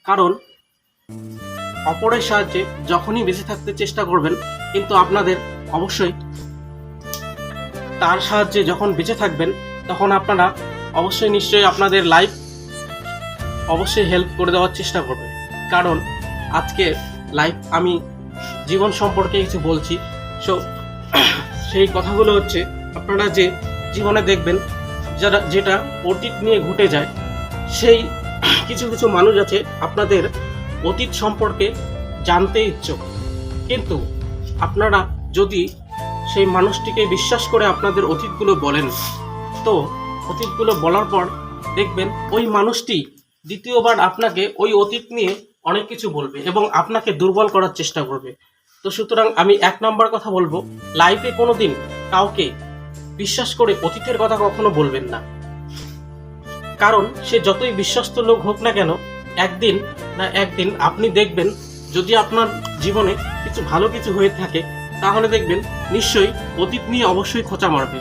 কারণ অপরের সাহায্যে যখনই বেঁচে থাকতে চেষ্টা করবেন, কিন্তু আপনাদের অবশ্যই তার সাহায্যে যখন বেঁচে থাকবেন তখন আপনারা অবশ্যই নিশ্চয়ই আপনাদের লাইফ অবশ্যই হেল্প করে দেওয়ার চেষ্টা করবে। কারণ আজকে লাইফ আমি জীবন সম্পর্কে কিছু বলছি। সেই কথাগুলো হচ্ছে, আপনারা যে জীবনে দেখবেন যেটা অতীত নিয়ে ঘটে যায়, সেই কিছু কিছু মানুষ আছে আপনাদের অতীত সম্পর্কে জানতে ইচ্ছুক, কিন্তু আপনারা যদি সেই মানুষটিকে বিশ্বাস করে আপনাদের অতীতগুলো বলেন, তো অতীতগুলো বলার পর দেখবেন ওই মানুষটি দ্বিতীয়বার আপনাকে ওই অতীত নিয়ে অনেক কিছু বলবে এবং আপনাকে দুর্বল করার চেষ্টা করবে। তো সুতরাং আমি 1 নম্বর কথা বলবো, লাইফে কোনোদিন কাউকে বিশ্বাস করে অতীতের কথা কখনো বলবেন না। কারণ সে যতই বিশ্বস্ত লোক হোক না কেন, একদিন না একদিন আপনি দেখবেন, যদি আপনার জীবনে কিছু ভালো কিছু হয়ে থাকে, তাহলে দেখবেন নিশ্চয়ই অতীত নিয়ে অবশ্যই খোঁচা মারবে।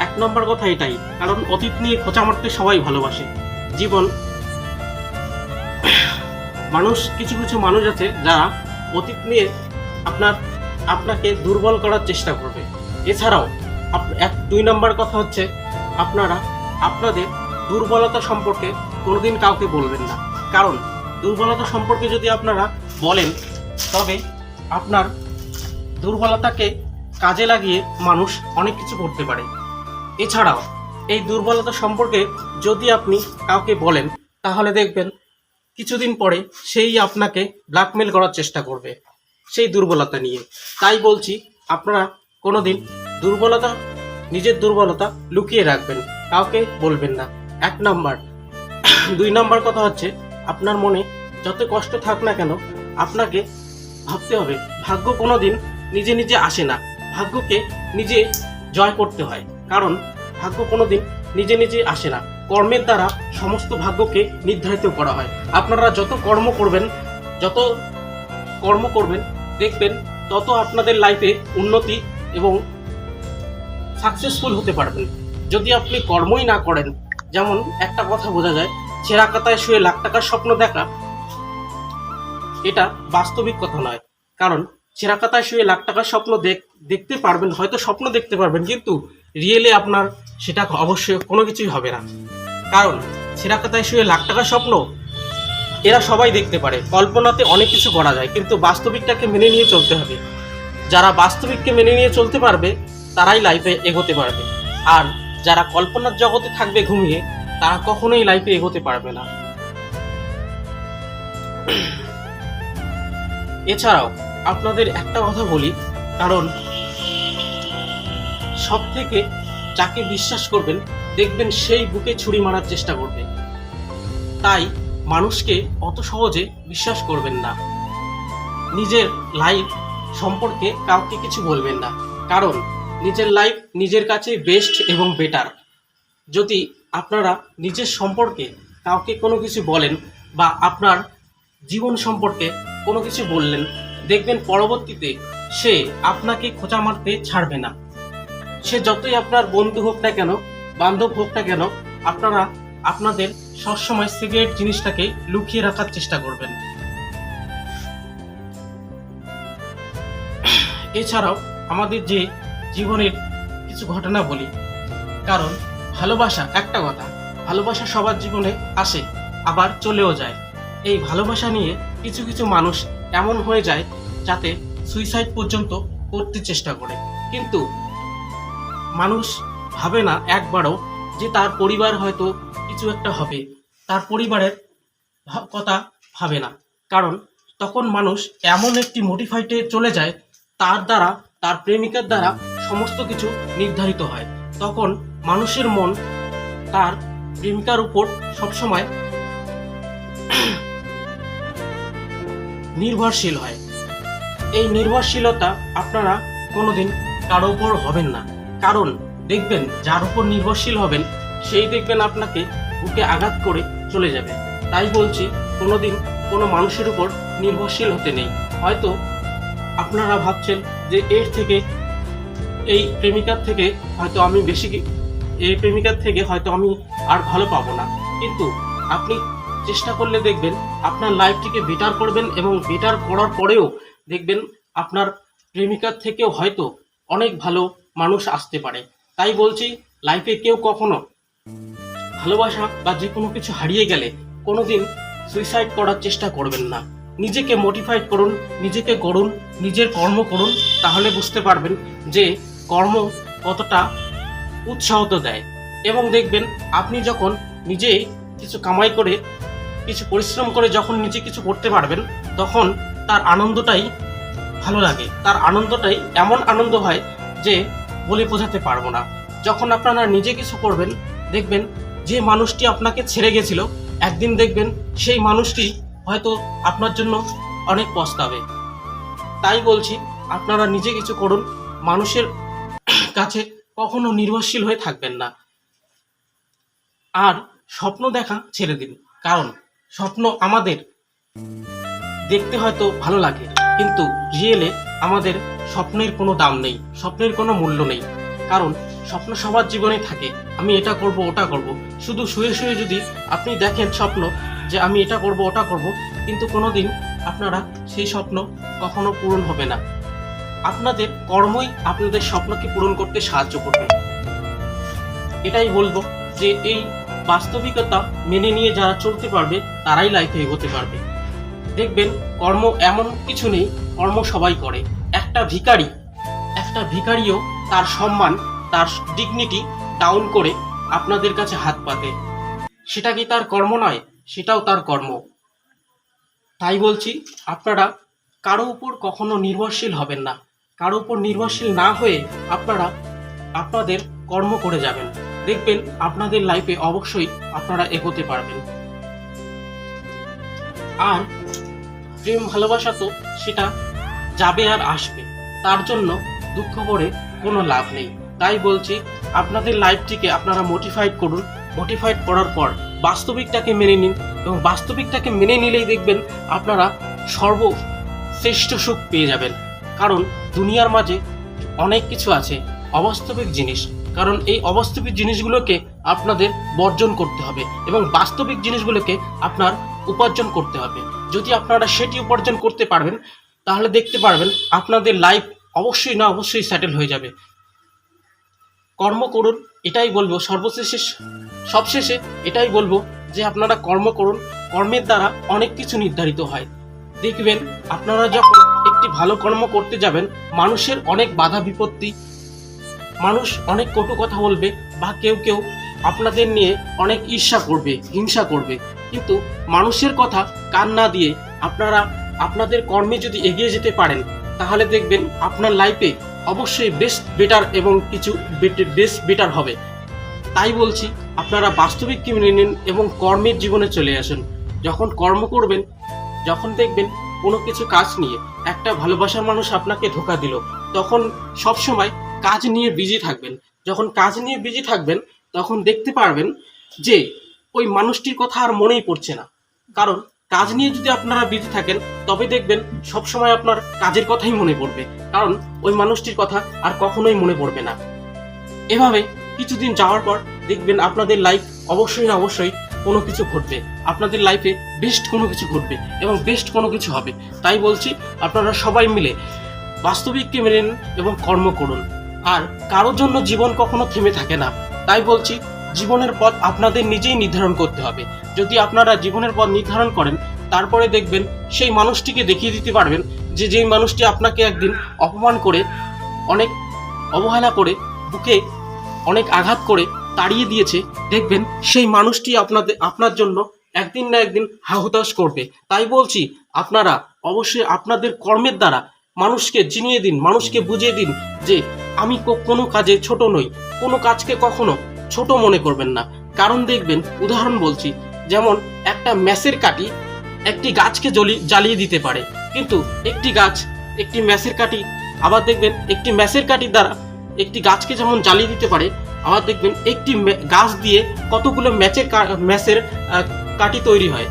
1 নম্বর কথা এটাই, কারণ অতীত নিয়ে খোঁচা মারতে সবাই ভালোবাসে। জীবন কিছু কিছু মানুষ আছে যারা অতীত নিয়ে আপনাকে দুর্বল করার চেষ্টা করবে। এছাড়াও 2 নম্বর কথা হচ্ছে, আপনারা আপনাদের দুর্বলতা সম্পর্কে কোনোদিন কাউকে বলবেন না। কারণ দুর্বলতা সম্পর্কে যদি আপনারা বলেন, তবে আপনার দুর্বলতাকে কাজে লাগিয়ে মানুষ অনেক কিছু করতে পারে। এছাড়াও এই দুর্বলতা সম্পর্কে যদি আপনি কাউকে বলেন, তাহলে দেখবেন কিছুদিন পরে সেই আপনাকে ব্ল্যাকমেল করার চেষ্টা করবে সেই দুর্বলতা নিয়ে। তাই বলছি, আপনারা কোনোদিন নিজের দুর্বলতা লুকিয়ে রাখবেন, কাউকে বলবেন না। 1 নম্বর। 2 নম্বর কথা হচ্ছে, আপনার মনে যত কষ্ট থাক না কেন, আপনাকে ভাবতে হবে ভাগ্য কোনোদিন নিজে নিজে আসে না, ভাগ্যকে নিজে জয় করতে হয়। কারণ ভাগ্য কোনোদিন নিজে নিজে আসে না, কর্মের দ্বারা সমস্ত ভাগ্যকে নির্ধারিত করা হয়। আপনারা যত কর্ম করবেন দেখবেন তত আপনাদের লাইফে উন্নতি এবং সাকসেসফুল হতে পারবেন। যদি আপনি কর্মই না করেন, যেমন একটা কথা বোঝা যায়, ছেঁড়া কাতায় শুয়ে লাখ টাকার স্বপ্ন দেখা, এটা বাস্তবিক কথা নয়। কারণ ছেঁড়া কাতায় শুয়ে লাখ টাকার স্বপ্ন দেখতে পারবেন, হয়তো স্বপ্ন দেখতে পারবেন, কিন্তু রিয়েলে আপনার সেটা অবশ্যই কোনো কিছুই হবে না। কারণ ছেঁড়া কাতায় শুয়ে লাখ টাকার স্বপ্ন এরা সবাই দেখতে পারে, কল্পনাতে অনেক কিছু করা যায়, কিন্তু বাস্তবিকটাকে মেনে নিয়ে চলতে হবে। যারা বাস্তবিককে মেনে নিয়ে চলতে পারবে তারাই লাইফে এগোতে পারবে, আর যারা কল্পনার জগতে থাকবে ঘুমিয়ে, তারা কখনোই লাইফে এগোতে পারবে না। এছাড়াও আপনাদের একটা কথা বলি, কারণ সব থেকে যাকে বিশ্বাস করবেন দেখবেন সেই বুকে ছুরি মারার চেষ্টা করবে। তাই মানুষকে অত সহজে বিশ্বাস করবেন না। নিজের লাইফ সম্পর্কে কাউকে কিছু বলবেন না, কারণ নিজের লাইফ নিজের কাছে বেস্ট এবং বেটার। যদি আপনারা নিজের সম্পর্কে কাউকে কোনো কিছু বলেন বা আপনার জীবন সম্পর্কে কোনো কিছু বললেন, দেখবেন পরবর্তীতে সে আপনাকে খোঁচা মারতে ছাড়বে না। সে যতই আপনার বন্ধু হোক না কেন, বান্ধব হোক না কেন, আপনারা আপনাদের সবসময় সিক্রেট জিনিসটাকে লুকিয়ে রাখার চেষ্টা করবেন। এছাড়াও আমাদের যে জীবনের কিছু ঘটনা বলি, কারণ ভালোবাসা একটা কথা, ভালোবাসা সবার জীবনে আসে আবার চলেও যায়। এই ভালোবাসা নিয়ে কিছু কিছু মানুষ এমন হয়ে যায় যাতে সুইসাইড পর্যন্ত করতে চেষ্টা করে, কিন্তু মানুষ ভাবে না একবারও যে তার পরিবার হয়তো কিছু একটা হবে, তার পরিবারের কথা ভাবে না। কারণ তখন মানুষ এমন একটি মোটিফাইটে চলে যায়, তার প্রেমিকার দ্বারা সমস্ত কিছু নির্ধারিত হয়। তখন মানুষের মন তার প্রেমিকার উপর সবসময় নির্ভরশীল হয়। এই নির্ভরশীলতা আপনারা কোনোদিন কারো উপর হবেন না, কারণ দেখবেন যার উপর নির্ভরশীল হবেন সেই দেখবেন আপনাকে বুকে আঘাত করে চলে যাবে। তাই বলছি, কোনোদিন কোনো মানুষের উপর নির্ভরশীল হতে নেই। হয়তো আপনারা ভাবছেন যে এই প্রেমিকার থেকে হয়তো আমি আর ভালো পাবো না, কিন্তু আপনি চেষ্টা করলে দেখবেন আপনার লাইফটিকে বেটার করবেন, এবং বেটার করার পরেও দেখবেন আপনার প্রেমিকার থেকেও হয়তো অনেক ভালো মানুষ আসতে পারে। তাই বলছি, লাইফে কেউ কখনো ভালোবাসা বা যে কোনো কিছু হারিয়ে গেলে কোনোদিন সুইসাইড করার চেষ্টা করবেন না। নিজেকে মোটিফাইড করুন, নিজেকে গড়ুন, নিজের কর্ম করুন, তাহলে বুঝতে পারবেন যে কর্ম কতটা উৎসাহত দেয়। এবং দেখবেন আপনি যখন নিজে কিছু কামাই করে, কিছু পরিশ্রম করে যখন নিজে কিছু করতে পারবেন, তখন তার আনন্দটাই ভালো লাগে। তার আনন্দটাই এমন আনন্দ হয় যে বলে বোঝাতে পারবো না। যখন আপনারা নিজে কিছু করবেন, দেখবেন যে মানুষটি আপনাকে ছেড়ে গেছিল, একদিন দেখবেন সেই মানুষটি হয়তো আপনার জন্য অনেক পস্তাবে। তাই বলছি, আপনারা নিজে কিছু করুন, মানুষের কাছে কখনো নির্ভরশীল হয়ে থাকবেন না। আর স্বপ্ন দেখা ছেড়ে দিন, কারণ স্বপ্ন আমাদের দেখতে হয়তো ভালো লাগে, কিন্তু রিয়েলে আমাদের স্বপ্নের কোনো দাম নেই, স্বপ্নের কোনো মূল্য নেই। কারণ স্বপ্ন সবার জীবনে থাকে, আমি এটা করব ওটা করব। শুধু শুয়ে শুয়ে যদি আপনি দেখেন স্বপ্ন যে আমি এটা করব ওটা করব, কিন্তু কোনোদিন আপনারা সেই স্বপ্ন কখনো পূরণ হবে না। আপনাদের কর্মই আপনাদের স্বপ্নকে পূরণ করতে সাহায্য করবে। এটাই বলবো যে এই বাস্তবিকতা মেনে নিয়ে যারা চলতে পারবে তারাই লাইফে এগোতে পারবে। দেখবেন কর্ম এমন কিছু নেই, কর্ম সবাই করে। একটা ভিখারিও তার সম্মান, তার ডিগনিটি ডাউন করে আপনাদের কাছে হাত পাতে। সেটা কি তার কর্ম নয়? সেটাও তার কর্ম। তাই বলছি, আপনারা কারো উপর কখনো নির্ভরশীল হবেন না। কারো উপর নির্ভরশীল না হয়ে আপনারা আপনাদের কর্ম করে যাবেন, দেখবেন আপনাদের লাইফে অবশ্যই আপনারা এগোতে পারবেন। আর প্রেম ভালোবাসা তো সেটা যাবে আর আসবে, তার জন্য দুঃখ করে কোনো লাভ নেই। তাই বলছি, আপনাদের লাইফটিকে আপনারা মোটিফাইড করুন। মোটিফাইড করার পর বাস্তবিকটাকে মেনে নিন, এবং বাস্তবিকটাকে মেনে নিলেই দেখবেন আপনারা সর্বশ্রেষ্ঠ সুখ পেয়ে যাবেন। কারণ দুনিয়ার মাঝে অনেক কিছু আছে অবাস্তবিক জিনিস, কারণ এই অবাস্তবিক জিনিসগুলোকে আপনাদের বর্জন করতে হবে, এবং বাস্তবিক জিনিসগুলোকে আপনার উপার্জন করতে হবে। যদি আপনারা সেটি উপার্জন করতে পারবেন, তাহলে দেখতে পারবেন আপনাদের লাইফ অবশ্যই না অবশ্যই সেটেল হয়ে যাবে। কর্ম করুন, এটাই বলবো। সবশেষে এটাই বলবো যে আপনারা কর্ম করুন। কর্মের দ্বারা অনেক কিছু নির্ধারিত হয়। দেখবেন আপনারা যখন একটি ভালো কর্ম করতে যাবেন, মানুষের অনেক বাধা বিপত্তি, মানুষ অনেক কটু কথা বলবে, বা কেউ কেউ আপনাদের নিয়ে অনেক ঈর্ষা করবে, হিংসা করবে, কিন্তু মানুষের কথা কান না দিয়ে আপনারা আপনাদের কর্মে যদি এগিয়ে যেতে পারেন, তাহলে দেখবেন আপনার লাইফে অবশ্যই বেটার এবং কিছু বেটার হবে। তাই বলছি, আপনারা বাস্তবিককে মেনে নিন এবং কর্মের জীবনে চলে আসুন। যখন কর্ম করবেন, যখন দেখবেন কোনো কিছু কাজ নিয়ে একটা ভালোবাসার মানুষ আপনাকে ধোঁকা দিল, তখন সবসময় কাজ নিয়ে বিজি থাকবেন। যখন কাজ নিয়ে বিজি থাকবেন, তখন দেখতে পারবেন যে ওই মানুষটির কথা আর মনেই পড়ছে না। কারণ কাজ নিয়ে যদি আপনারা বিজি থাকেন, তবে দেখবেন সবসময় আপনার কাজের কথাই মনে পড়বে, কারণ ওই মানুষটির কথা আর কখনোই মনে পড়বে না। এভাবে কিছুদিন যাওয়ার পর দেখবেন আপনাদের লাইফ অবশ্যই না অবশ্যই কোনো কিছু ঘটবে, আপনাদের লাইফে বেস্ট কোনো কিছু ঘটবে এবং বেস্ট কোনো কিছু হবে। তাই বলছি, আপনারা সবাই মিলে বাস্তবিককে মেনে নিন এবং কর্ম করুন। আর কারোর জন্য জীবন কখনো থেমে থাকে না। তাই বলছি, জীবনের পথ আপনাদের নিজেই নির্ধারণ করতে হবে। যদি আপনারা জীবনের পথ নির্ধারণ করেন, তারপরে দেখবেন সেই মানুষটিকে দেখিয়ে দিতে পারবেন যে যেই মানুষটি আপনাকে একদিন অপমান করে, অনেক অবহেলা করে, বুকে অনেক আঘাত করে তাড়িয়ে দিয়েছে, দেখবেন সেই মানুষটি আপনার জন্য একদিন না একদিন হাহুতাশ করবে। তাই বলছি, আপনারা অবশ্যই আপনাদের কর্মের দ্বারা মানুষকে চিনিয়ে দিন, মানুষকে বুঝিয়ে দিন যে আমি কোনো কাজে ছোট নই। কোনো কাজকে কখনো ছোট মনে করবেন না। কারণ দেখবেন, উদাহরণ বলছি, যেমন একটা ম্যাচের কাঠি একটি গাছকে জ্বালিয়ে দিতে পারে, কিন্তু একটি ম্যাচের কাঠি, আবার দেখবেন একটি ম্যাচের কাঠির দ্বারা একটি গাছকে যেমন জ্বালিয়ে দিতে পারে, আবার দেখবেন একটি গাছ দিয়ে কতগুলো ম্যাচের কাঠি তৈরি হয়।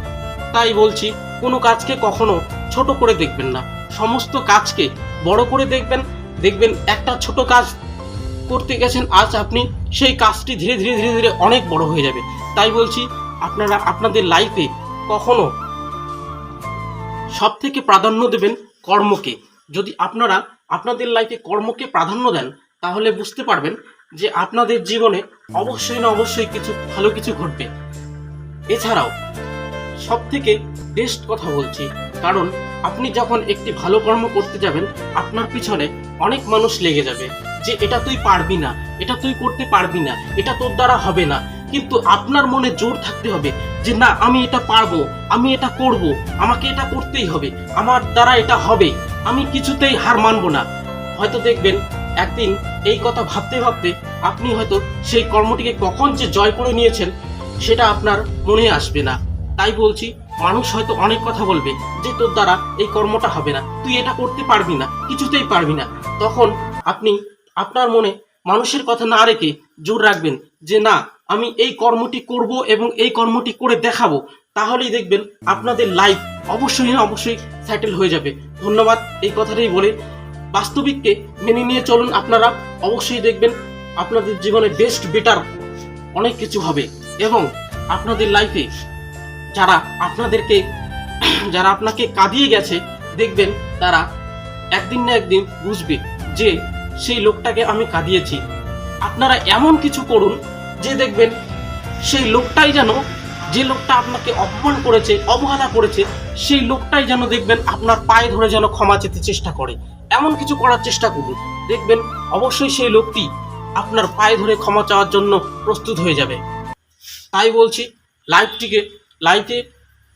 তাই বলছি, কোনো কাজকে কখনো ছোট করে দেখবেন না, সমস্ত কাজকে বড় করে দেখবেন। দেখবেন একটা ছোট কাজ করতে গেছেন আজ, আপনি সেই কাজটি ধীরে ধীরে ধীরে ধীরে অনেক বড় হয়ে যাবে। তাই বলছি, আপনারা আপনাদের লাইফে কখনো সব থেকে প্রাধান্য দেবেন কর্মকে। যদি আপনারা আপনাদের লাইফে কর্মকে প্রাধান্য দেন তাহলে বুঝতে পারবেন যে আপনাদের জীবনে অবশ্যই না অবশ্যই কিছু ভালো কিছু ঘটবে। এছাড়াও সব থেকে বেস্ট কথা বলছি, কারণ আপনি যখন একটি ভালো কর্ম করতে যাবেন আপনার পিছনে অনেক মানুষ লেগে যাবে যে এটা তুই পারবি না, এটা তুই করতে পারবি না, এটা তোর দ্বারা হবে না। কিন্তু আপনার মনে জোর থাকতে হবে যে না, আমি এটা পারবো, আমি এটা করব, আমাকে এটা করতেই হবে, আমার দ্বারা এটা হবে, আমি কিছুতেই হার মানবো না। হয়তো দেখবেন একদিন এই কথা ভাবতে ভাবতে আপনি হয়তো সেই কর্মটিকে কখন যে জয় করে নিয়েছেন সেটা আপনার মনে আসবে না। তাই বলছি, মানুষ হয়তো অনেক কথা বলবে যে তোর দ্বারা এই কর্মটা হবে না, তুই এটা করতে পারবি না, কিছুতেই পারবি না। তখন আপনি আপনার মনে মানুষের কথা না রেখে জোর রাখবেন যে না, আমি এই কর্মটি করব এবং এই কর্মটি করে দেখাবো। তাহলেই দেখবেন আপনাদের লাইফ অবশ্যই না অবশ্যই সেটেল হয়ে যাবে। ধন্যবাদ এই কথাটাই বলে। বাস্তবিককে মেনে নিয়ে চলুন, আপনারা অবশ্যই দেখবেন আপনাদের জীবনে বেস্ট বেটার অনেক কিছু হবে। এবং আপনাদের লাইফে যারা আপনাকে কাঁদিয়ে গেছে, দেখবেন তারা একদিন না একদিন বুঝবে যে সেই লোকটাকে আমি কাঁদিয়েছি। আপনারা এমন কিছু করুন যে দেখবেন সেই লোকটাই যেন, যে লোকটা আপনাকে অপমান করেছে, অবহেলা করেছে, সেই লোকটাই যেন দেখবেন আপনার পায়ে ধরে যেন ক্ষমা চেতে চেষ্টা করে। এমন কিছু করার চেষ্টা করুন, দেখবেন অবশ্যই সেই লোকটি আপনার পায়ে ধরে ক্ষমা চাওয়ার জন্য প্রস্তুত হয়ে যাবে। তাই বলছি, লাইফে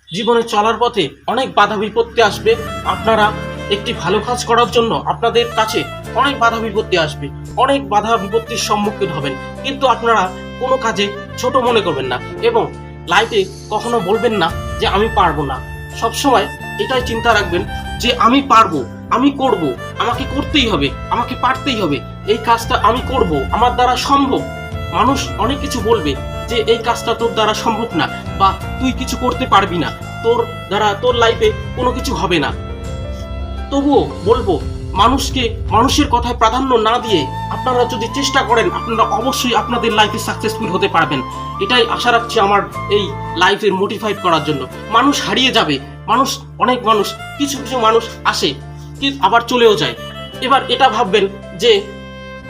জীবনে চলার পথে অনেক বাধা বিপত্তি আসবে। আপনারা একটি ভালো কাজ করার জন্য আপনাদের কাছে অনেক বাধা বিপত্তি আসবে, অনেক বাধা বিপত্তির সম্মুখীন হবেন। কিন্তু আপনারা কোনো কাজে ছোট মনে করবেন না এবং লাইফে কখনো বলবেন না যে আমি পারবো না। সবসময় এটাই চিন্তা রাখবেন যে আমি পারবো, আমি করব, আমাকে করতেই হবে, আমাকে পারতেই হবে, এই কাজটা আমি করব, আমার দ্বারা সম্ভব। মানুষ অনেক কিছু বলবে যে এই কাজটা তোর দ্বারা সম্ভব না, বা তুই কিছু করতে পারবি না, তোর দ্বারা তোর লাইফে কোনো কিছু হবে না। তবুও বলবো, মানুষের কথায় প্রাধান্য না দিয়ে আপনারা যদি চেষ্টা করেন, আপনারা অবশ্যই আপনাদের লাইফে সাকসেসফুল হতে পারবেন। এটাই আশা রাখছি আমার এই লাইফের মোটিফাইড করার জন্য। মানুষ হারিয়ে যাবে, অনেক মানুষ, কিছু মানুষ আসে কি আবার চলেও যায়। এবার এটা ভাববেন যে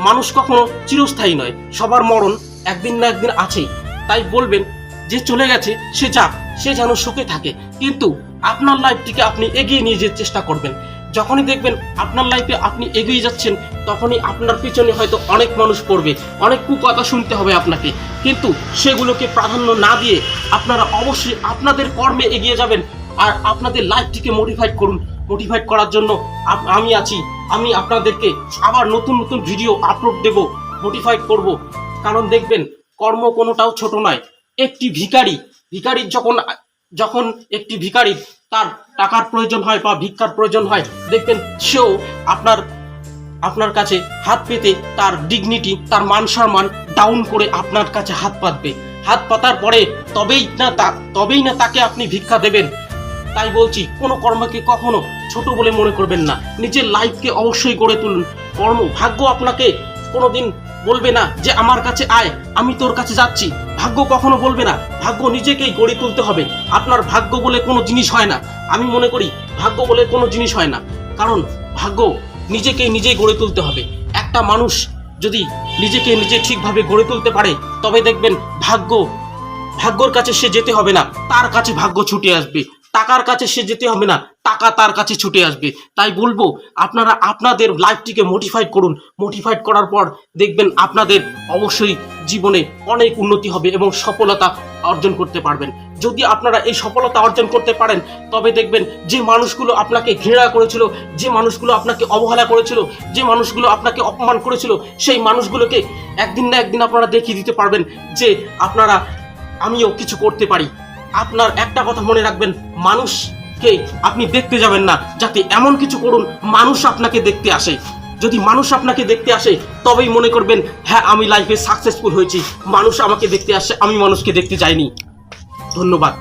মানুষ কখনো চিরস্থায়ী নয়, সবার মরণ একদিন না একদিন আছেই। তাই বলবেন যে চলে গেছে সে যাক, সে যেন সুখে থাকে। কিন্তু আপনার লাইফটিকে আপনি এগিয়ে নিয়ে যেতে চেষ্টা করবেন। যখনই দেখবেন আপনার লাইফে আপনি এগিয়ে যাচ্ছেন, তখনই আপনার পিছনে হয়তো অনেক মানুষ পড়বে, অনেক কুকথা শুনতে হবে আপনাকে। কিন্তু সেগুলোকে প্রাধান্য না দিয়ে আপনারা অবশ্যই আপনাদের কর্মে এগিয়ে যাবেন। আর আপনাদের লাইফটিকে মোটিফাইড করার জন্য আমি আছি। আমি আপনাদেরকে আবার নতুন নতুন ভিডিও আপলোড দেব, মোটিফাইড করব। কারণ দেখবেন কর্ম কোনোটাও ছোট নয়। একটি ভিখারির যখন একটি ভিখারির তার টাকার প্রয়োজন হয় বা ভিক্ষার প্রয়োজন হয়, দেখবেন সেও আপনার কাছে হাত পেতে তার ডিগনিটি, তার মান সম্মান ডাউন করে আপনার কাছে হাত পাতবে। হাত পাতার পরে তবেই না তাকে আপনি ভিক্ষা দেবেন। তাই বলছি, কোনো কর্মকে কখনো ছোট বলে মনে করবেন না। নিজের লাইফকে অবশ্যই গড়ে তুলুন। ভাগ্য আপনাকে কোনোদিন বলবে না যে আমার কাছে আয়, আমি তোর কাছে যাচ্ছি। ভাগ্য কখনো বলবে না, ভাগ্য নিজেকেই গড়ে তুলতে হবে। আপনার ভাগ্য বলে কোনো জিনিস হয় না। আমি মনে করি ভাগ্য বলে কোনো জিনিস হয় না, কারণ ভাগ্য নিজেই গড়ে তুলতে হবে। একটা মানুষ যদি নিজে ঠিকভাবে গড়ে তুলতে পারে, তবে দেখবেন ভাগ্যর কাছে সে যেতে হবে না, তার কাছে ভাগ্য ছুটে আসবে। টাকার কাছে সে যেতে হবে না, টাকা তার কাছে ছুটে আসবে। তাই বলবো, আপনারা আপনাদের লাইফটিকে মোটিফাইড করার পর দেখবেন আপনাদের অবশ্যই জীবনে অনেক উন্নতি হবে এবং সফলতা অর্জন করতে পারবেন। যদি আপনারা এই সফলতা অর্জন করতে পারেন, তবে দেখবেন যে মানুষগুলো আপনাকে ঘৃণা করেছিল, যে মানুষগুলো আপনাকে অবহেলা করেছিল, যে মানুষগুলো আপনাকে অপমান করেছিল, সেই মানুষগুলোকে একদিন না একদিন আপনারা দেখিয়ে দিতে পারবেন যে আমিও কিছু করতে পারি। আপনার একটা কথা মনে রাখবেন, মানুষকে আপনি দেখতে যাবেন না, যাতে এমন কিছু করুন মানুষ আপনাকে দেখতে আসে। যদি মানুষ আপনাকে দেখতে আসে, তবেই মনে করবেন হ্যাঁ, আমি লাইফে সাকসেসফুল হয়েছি। মানুষ আমাকে দেখতে আসে, আমি মানুষকে দেখতে যাইনি। ধন্যবাদ।